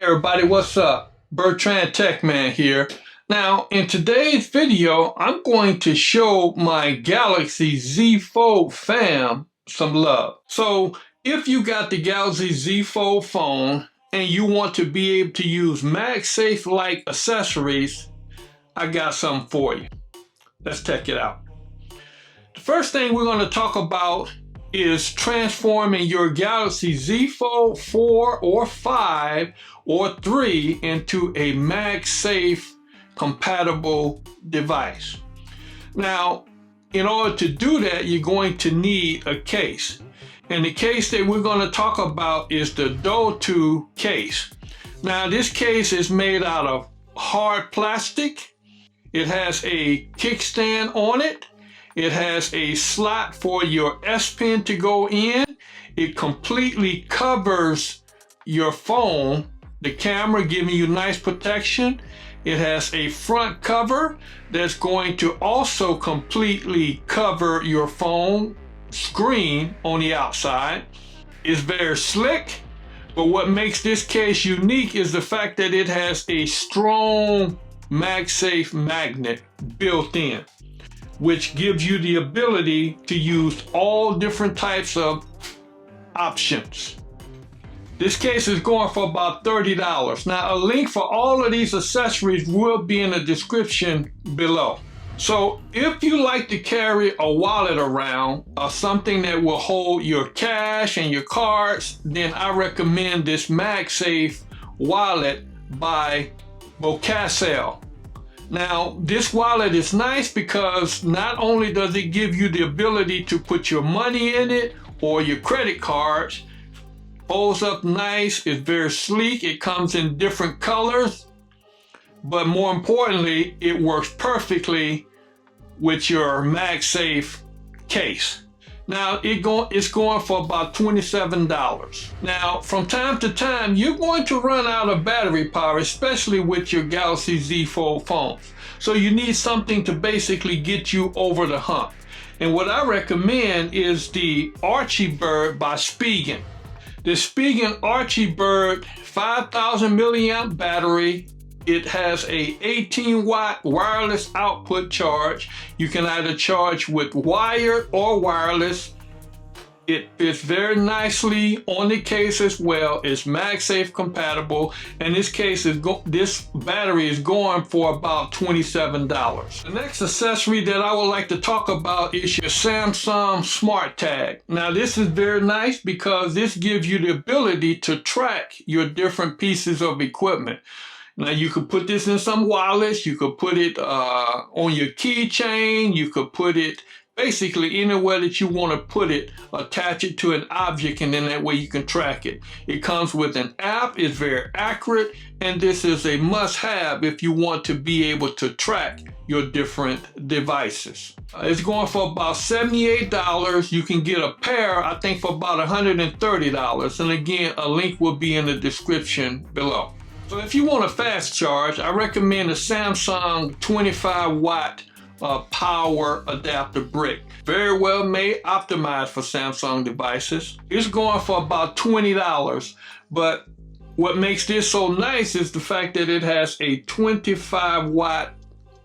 Everybody, what's up? Bertrand Techman here. Now, in today's video, I'm going to show my Galaxy Z Fold fam some love. So, if you got the Galaxy Z Fold phone and you want to be able to use MagSafe-like accessories, I got something for you. Let's check it out. The first thing we're going to talk about is transforming your Galaxy Z Fold 4 or 5 or 3 into a MagSafe compatible device. Now, in order to do that, you're going to need a case. And the case that we're going to talk about is the Do2 case. Now, this case is made out of hard plastic. It has a kickstand on it. It has a slot for your S Pen to go in. It completely covers your phone, the camera, giving you nice protection. It has a front cover that's going to also completely cover your phone screen on the outside. It's very slick, but what makes this case unique is the fact that it has a strong MagSafe magnet built in, which gives you the ability to use all different types of options. This case is going for about $30. Now, a link for all of these accessories will be in the description below. So if you like to carry a wallet around or something that will hold your cash and your cards, then I recommend this MagSafe wallet by Bocasel. Now, this wallet is nice because not only does it give you the ability to put your money in it or your credit cards, folds up nice, it's very sleek, it comes in different colors, but more importantly, it works perfectly with your MagSafe case. Now, it's going for about $27. Now, from time to time, you're going to run out of battery power, especially with your Galaxy Z Fold phones. So you need something to basically get you over the hump. And what I recommend is the Archie Bird by Spigen. The Spigen Archie Bird 5,000 milliamp battery. It has a 18-watt wireless output charge. You can either charge with wired or wireless. It fits very nicely on the case as well. It's MagSafe compatible, and this battery is going for about $27. The next accessory that I would like to talk about is your Samsung Smart Tag. Now, this is very nice because this gives you the ability to track your different pieces of equipment. Now, you could put this in some wallets, you could put it on your keychain, you could put it basically anywhere that you want to put it, attach it to an object, and then that way you can track it. It comes with an app, it's very accurate, and this is a must-have if you want to be able to track your different devices. It's going for about $78. You can get a pair, I think, for about $130. And again, a link will be in the description below. So if you want a fast charge, I recommend a Samsung 25-watt power adapter brick. Very well made, optimized for Samsung devices. It's going for about $20, but what makes this so nice is the fact that it has a 25-watt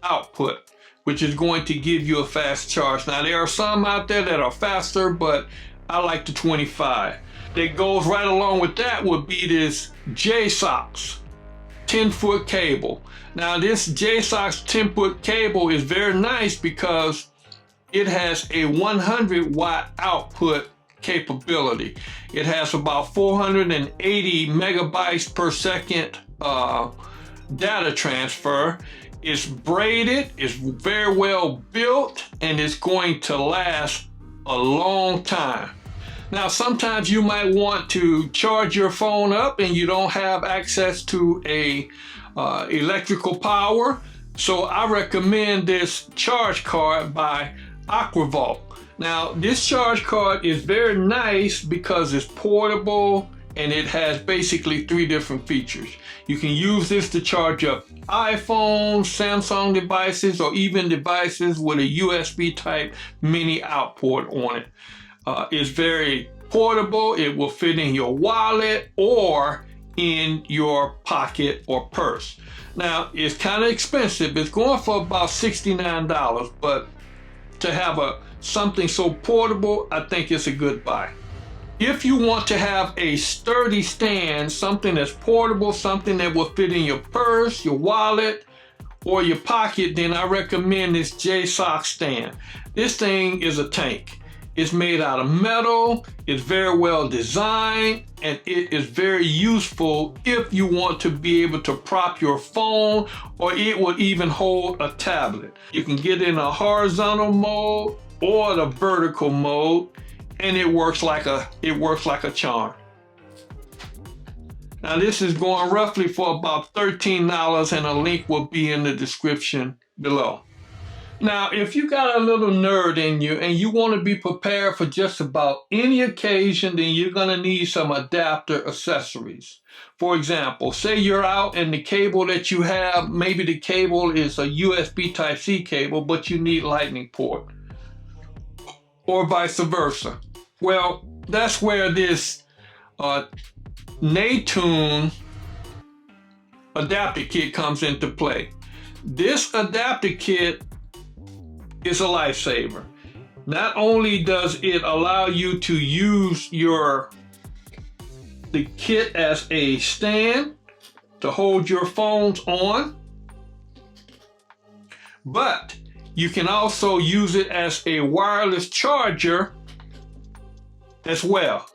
output, which is going to give you a fast charge. Now, there are some out there that are faster, but I like the 25. That goes right along with that would be this JSOX 10-foot cable. Now, this JSOX 10-foot cable is very nice because it has a 100-watt output capability. It has about 480 megabytes per second data transfer. It's braided, it's very well built, and it's going to last a long time. Now, sometimes you might want to charge your phone up and you don't have access to a electrical power. So I recommend this charge card by Aquavolt. Now, this charge card is very nice because it's portable and it has basically 3 different features. You can use this to charge up iPhones, Samsung devices, or even devices with a USB type mini output on it. It's very portable. It will fit in your wallet, or in your pocket or purse. Now, it's kind of expensive. It's going for about $69, but to have something so portable, I think it's a good buy. If you want to have a sturdy stand, something that's portable, something that will fit in your purse, your wallet, or your pocket, then I recommend this J-Sock stand. This thing is a tank. It's made out of metal, it's very well designed, and it is very useful if you want to be able to prop your phone, or it will even hold a tablet. You can get in a horizontal mode or the vertical mode, and it works like a charm. Now this is going roughly for about $13, and a link will be in the description below. Now, if you got a little nerd in you and you want to be prepared for just about any occasion, then you're going to need some adapter accessories. For example, say you're out and the cable that you have, maybe the cable is a USB Type-C cable, but you need lightning port, or vice versa. Well, that's where this Natune adapter kit comes into play. This adapter kit is a lifesaver. Not only does it allow you to use the kit as a stand to hold your phones on, but you can also use it as a wireless charger as well.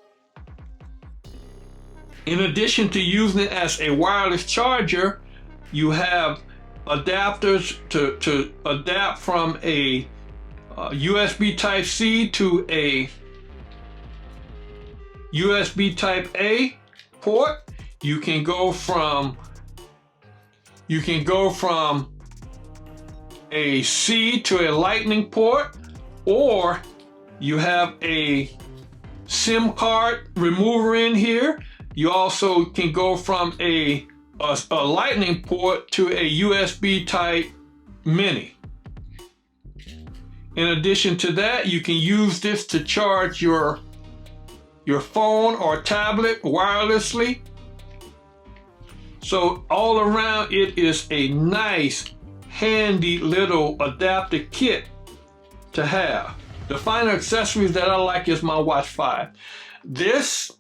In addition to using it as a wireless charger, you have adapters to adapt from a USB Type-C to a USB Type-A port. You can go from a C to a lightning port, or you have a SIM card remover in here. You also can go from a lightning port to a USB Type Mini. In addition to that, you can use this to charge your phone or tablet wirelessly. So all around, it is a nice, handy little adapter kit to have. The final accessories that I like is my Watch 5. This,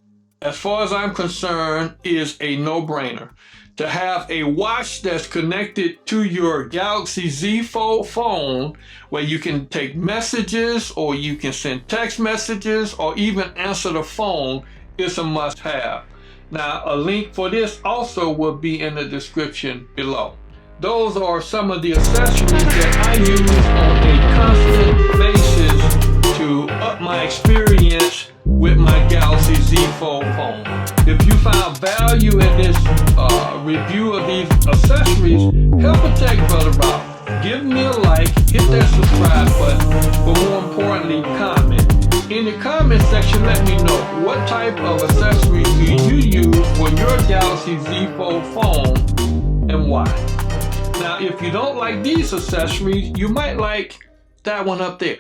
as far as I'm concerned, is a no-brainer. To have a watch that's connected to your Galaxy Z Fold phone, where you can take messages, or you can send text messages, or even answer the phone, is a must-have. Now, a link for this also will be in the description below. Those are some of the accessories that I use on a constant basis to up my experience with my Galaxy Z Fold phone. If you found value in this review of these accessories, help a tech brother out. Give me a like, hit that subscribe button, but more importantly, comment. In the comment section, let me know what type of accessories do you use for your Galaxy Z Fold phone and why. Now, if you don't like these accessories, you might like that one up there.